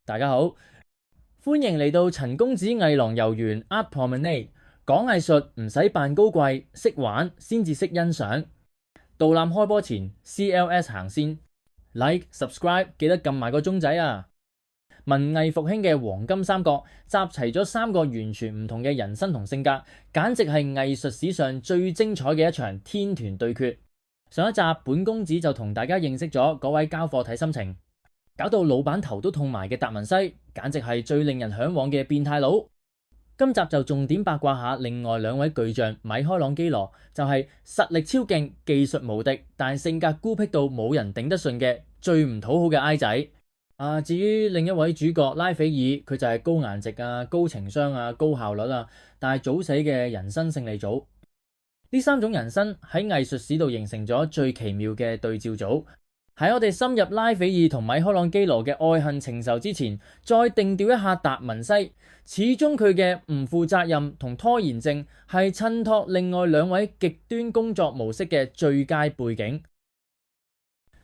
大家好，歡迎嚟到陳公子藝廊遊園 Art Promenade，講藝術唔使扮高貴，識玩先至識欣賞。導覽開波前 CLS 行先 ，Like subscribe 記得撳埋個鐘仔啊！文藝復興嘅黃金三角集齊咗三個完全唔同嘅人生同性格，簡直係藝術史上最精彩嘅一場天團對決。上一集本公子就同大家認識咗嗰位交貨睇心情，搞到老闆頭都痛埋嘅達文西，簡直係最令人嚮往嘅變態佬。今集就重點八卦下另外兩位巨匠米開朗基羅，就係實力超勁、技術無敵，但性格孤僻到冇人頂得順嘅最唔討好嘅 I 仔。至於另一位主角拉斐爾，佢就係高顏值啊、高情商啊、高效率啊，但係早死嘅人生勝利組。呢三種人生喺藝術史度形成咗最奇妙嘅對照組。喺我哋深入拉斐爾同米開朗基羅嘅愛恨情仇之前，再定調一下達文西。始終佢嘅唔負責任同拖延症係襯托另外兩位極端工作模式嘅最佳背景。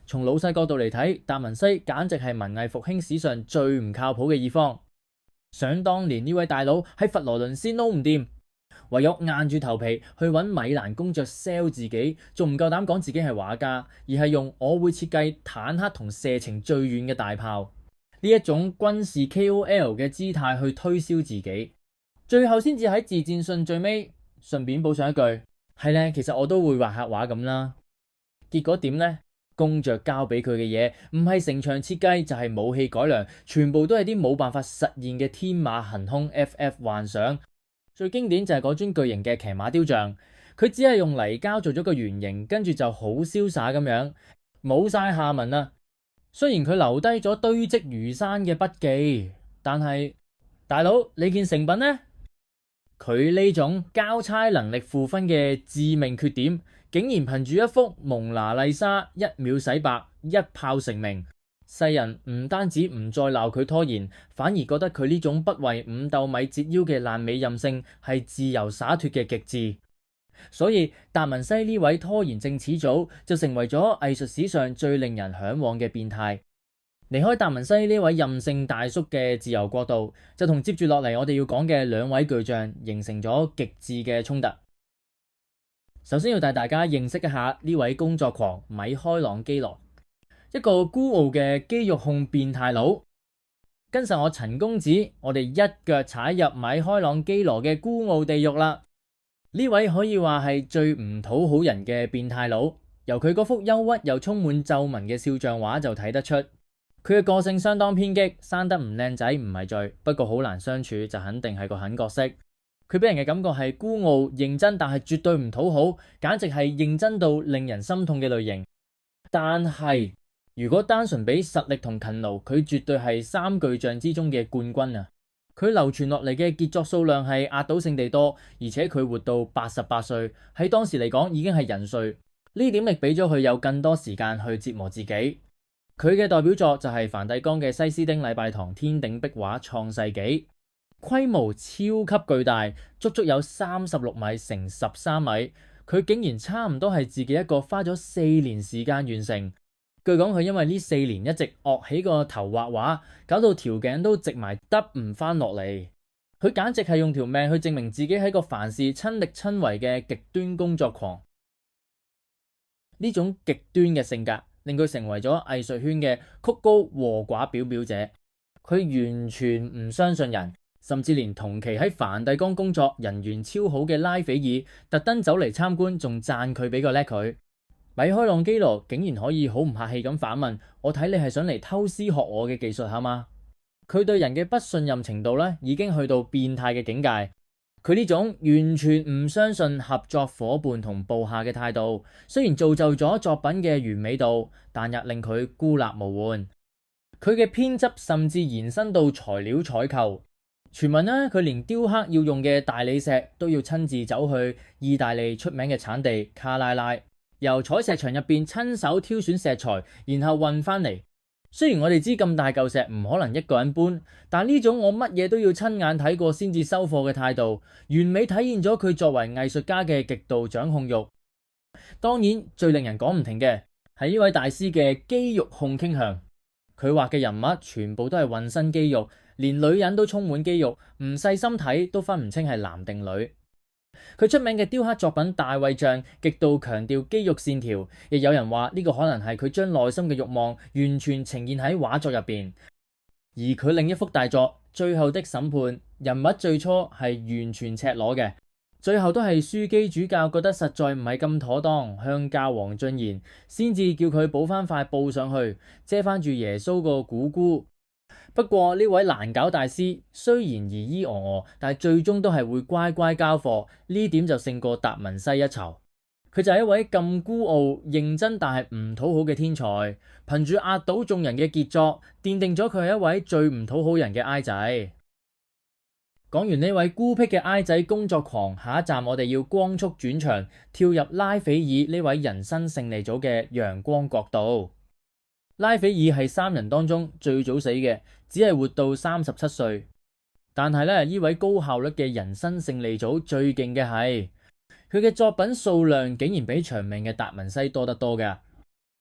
從老細角度嚟睇，達文西簡直係文藝復興史上最唔靠譜嘅一方。想當年呢位大佬喺佛羅倫斯撈唔掂，唯有硬住頭皮去揾米蘭公爵 sell 自己，仲唔夠膽講自己係畫家，而係用我會設計坦克同射程最遠嘅大炮呢一種軍事 KOL 嘅姿態去推銷自己，最後先至喺自薦信最尾順便補上一句，係呢，其實我都會畫下畫咁啦。結果點呢？公爵交俾佢嘅嘢唔係城牆設計，就係武器改良，全部都係啲冇辦法實現嘅天馬行空 FF 幻想。最經典就係嗰尊巨型嘅騎馬雕像，佢只係用泥膠做咗個圓形，跟住就好瀟灑咁樣，冇晒下文啦。雖然佢留低咗堆積如山嘅筆記，但係大佬你件成品呢？佢呢種交差能力負分嘅致命缺點，竟然憑住一幅蒙娜麗莎一秒洗白，一炮成名。世人唔單止唔再鬧佢拖延，反而覺得佢呢種不為五斗米折腰嘅爛尾任性係自由灑脫嘅極致。所以達文西呢位拖延症始祖就成為咗藝術史上最令人嚮往嘅變態。離開達文西呢位任性大叔嘅自由國度，就同接住落嚟我哋要講嘅兩位巨匠形成咗極致嘅衝突。首先要帶大家認識一下呢位工作狂米開朗基羅，一個孤傲嘅肌肉控變態佬。跟實我陳公子，我哋一腳踩入米開朗基羅嘅孤傲地獄啦！呢位可以話係最唔討好人嘅變態佬，由佢嗰幅憂鬱又充滿皺紋嘅肖像畫就睇得出。佢嘅個性相當偏激，生得唔靚仔唔係罪，不過好難相處就肯定係個狠角色。佢俾人嘅感覺係孤傲認真，但係絕對唔討好，簡直係認真到令人心痛嘅類型。但係如果單純比實力同勤勞，佢絕對係三巨匠之中嘅冠軍啊！佢流傳落嚟嘅傑作數量係壓倒性地多，而且佢活到88歲，喺當時嚟講已經係人瑞。呢點亦俾咗佢有更多時間去折磨自己。佢嘅代表作就係梵蒂岡嘅西斯丁禮拜堂天頂壁畫《創世紀》，規模超級巨大，足足有36米乘13米。佢竟然差唔多係自己一個花咗4年時間完成。據講佢因為呢4年一直惡起個頭畫畫，搞到條頸都直埋得唔翻落嚟。佢簡直係用條命去證明自己係個凡事親力親為嘅極端工作狂。呢種極端嘅性格令佢成為咗藝術圈嘅曲高和寡表表者。佢完全唔相信人，甚至連同期喺梵蒂岡工作人緣超好嘅拉斐爾特登走嚟參觀，仲讚佢俾個叻佢。米開朗基羅竟然可以好唔客氣咁反問：我睇你係想嚟偷師學我嘅技術係嘛？佢對人嘅不信任程度咧，已經去到變態嘅境界。佢呢種完全唔相信合作夥伴同部下嘅態度，雖然造就咗作品嘅完美度，但亦令佢孤立無援。佢嘅偏執甚至延伸到材料採購。傳聞呢，佢連雕刻要用嘅大理石都要親自走去意大利出名嘅產地卡拉拉，由採石場入邊親手挑選石材，然後運翻嚟。雖然我哋知咁大嚿石唔可能一個人搬，但呢種我乜嘢都要親眼睇過先至收貨嘅態度，完美體現咗佢作為藝術家嘅極度掌控欲。當然，最令人講唔停嘅係呢位大師嘅肌肉控傾向。佢畫嘅人物全部都係渾身肌肉，連女人都充滿肌肉，唔細心睇都分唔清係男定女。佢出名嘅雕刻作品《大衛像》極度強調肌肉線條，亦有人話呢個可能係佢將內心嘅慾望完全呈現喺畫作入邊。而佢另一幅大作《最後的審判》，人物最初係完全赤裸嘅，最後都係樞機主教覺得實在唔係咁妥當，向教皇進言，先至叫佢補翻塊布上去，遮翻住耶穌個股菇。不過呢位難搞大師雖然疑疑我我，但係最終都係會乖乖交貨，呢點就勝過達文西一籌。佢就係一位咁孤傲、認真但係唔討好嘅天才，憑住壓倒眾人嘅傑作，奠定咗佢係一位最唔討好人嘅哀仔。講完呢位孤僻嘅哀仔工作狂，下一站我哋要光速轉場，跳入拉斐爾呢位人生勝利組嘅陽光國度。拉斐爾係三人當中最早死嘅，只係活到37歲。但係呢位高效率嘅人生勝利組最勁嘅係佢嘅作品數量竟然比長命嘅達文西多得多㗎。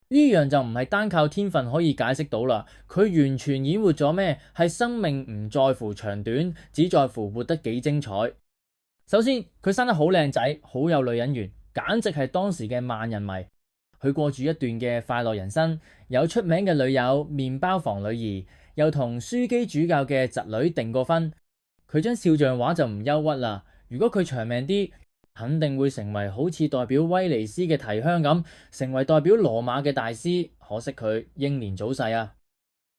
呢樣就唔係單靠天分可以解釋到啦。佢完全演活咗咩？係生命唔在乎長短，只在乎活得幾精彩。首先，佢生得好靚仔，好有女人緣，簡直係當時嘅萬人迷。佢過住一段嘅快樂人生，有出名嘅女友、麵包房女兒，又同樞機主教嘅侄女訂過婚。佢張肖像畫就唔憂鬱啦。如果佢長命啲，肯定會成為好似代表威尼斯嘅提香咁，成為代表羅馬嘅大師。可惜佢英年早逝啊！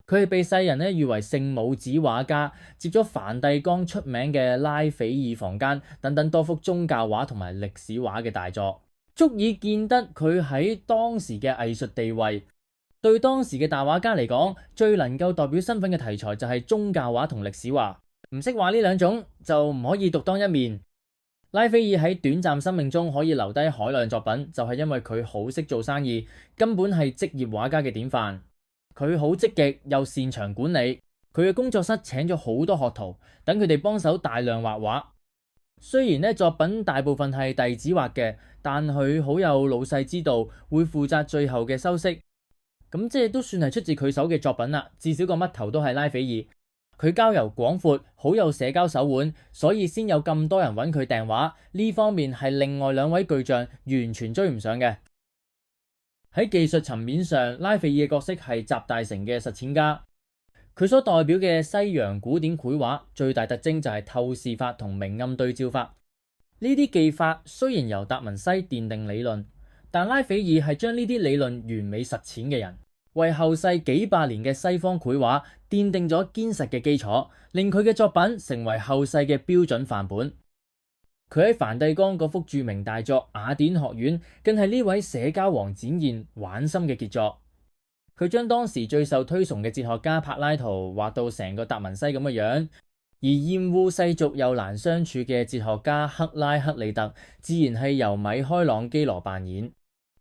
佢係被世人譽為聖母子畫家，接咗梵蒂岡出名嘅拉斐爾房間等等多幅宗教畫同埋歷史畫嘅大作，足以見得佢喺當時嘅藝術地位。對當時嘅大畫家嚟講，最能夠代表身份嘅題材就係宗教畫同歷史畫，唔識畫呢兩種就唔可以獨當一面。拉斐爾喺短暫生命中可以留低海量作品，就係因為佢好識做生意，根本係職業畫家嘅典範。佢好積極又擅長管理，佢嘅工作室請咗好多學徒，等佢哋幫手大量畫畫。雖然作品大部分係弟子畫嘅，但佢好有老細之道，會負責最後嘅修飾。咁即係都算係出自佢手嘅作品啦，至少個嘜頭都係拉斐爾。佢交遊廣闊，好有社交手腕，所以先有咁多人揾佢訂畫。呢方面係另外兩位巨匠完全追唔上嘅。喺技術層面上，拉斐爾嘅角色係集大成嘅實踐家。佢所代表嘅西洋古典繪畫最大特徵就係透視法同明暗對照法。呢啲技法雖然由達文西奠定理論，但拉斐爾係將呢啲理論完美實踐嘅人，為後世幾百年嘅西方繪畫奠定咗堅實嘅基礎，令佢嘅作品成為後世嘅標準範本。佢喺梵蒂岡嗰幅著名大作《雅典學院》更係呢位社交王展現玩心嘅傑作。佢將當時最受推崇嘅哲學家柏拉圖畫到成個達文西咁嘅樣，而厭惡世俗又難相處嘅哲學家克拉克里特自然係由米開朗基羅扮演。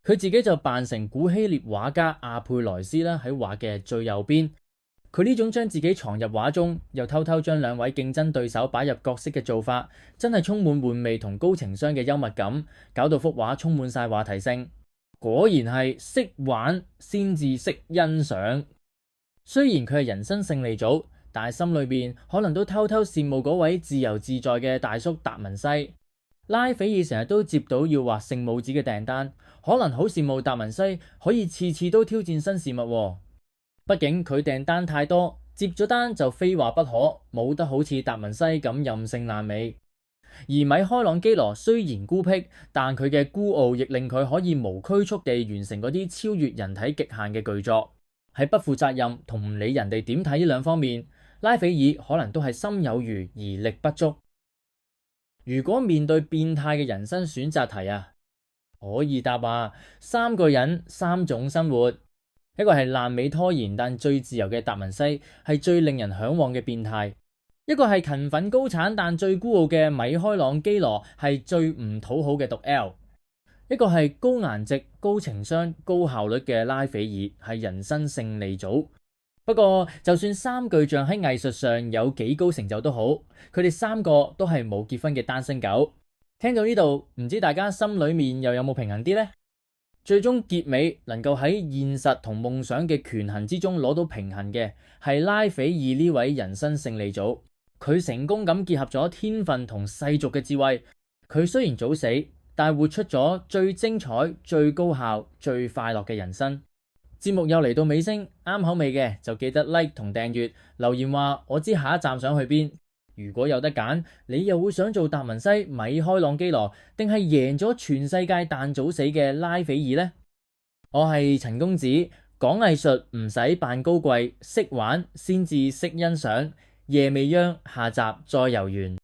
佢自己就扮成古希臘畫家阿佩萊斯啦，喺畫嘅最右邊。佢呢種將自己藏入畫中，又偷偷將兩位競爭對手擺入角色嘅做法，真係充滿玩味同高情商嘅幽默感，搞到幅畫充滿晒話題性。果然係識玩先至識欣賞。雖然佢係人生勝利組，但係心裏邊可能都偷偷羨慕嗰位自由自在嘅大叔達文西。拉斐爾成日都接到要畫聖母子嘅訂單，可能好羨慕達文西可以次次都挑戰新事物喎。畢竟佢訂單太多，接咗單就非畫不可，冇得好似達文西咁任性爛尾。而米開朗基羅雖然孤僻，但佢嘅孤傲亦令佢可以無拘束地完成嗰啲超越人體極限嘅巨作。喺不負責任同唔理人哋點睇呢兩方面，拉斐爾可能都係心有餘而力不足。如果面對變態嘅人生選擇題啊，可以答話三個人三種生活。一個係爛尾拖延但最自由嘅達文西，係最令人向往嘅變態；一個係勤奮高產但最孤傲嘅米開朗基羅，係最唔討好嘅毒 L；一個係高顏值、高情商、高效率嘅拉斐爾，係人生勝利組。不過就算三巨匠喺藝術上有幾高成就都好，佢哋三個都係冇結婚嘅單身狗。聽到呢度，唔知大家心裏面又有冇平衡啲呢？最終結尾能夠喺現實同夢想嘅權衡之中攞到平衡嘅係拉斐爾呢位人生勝利組，佢成功咁結合咗天分同世俗嘅智慧。佢雖然早死，但係活出咗最精彩、最高效、最快樂嘅人生。節目又嚟到尾聲，啱口味嘅就記得 like 同訂閱，留言話我知下一站想去邊。如果有得揀，你又會想做達文西、米開朗基羅，定係贏咗全世界但早死嘅拉斐爾呢？我係陳公子，講藝術唔使扮高貴，識玩先至識欣賞。夜未央，下集再遊園。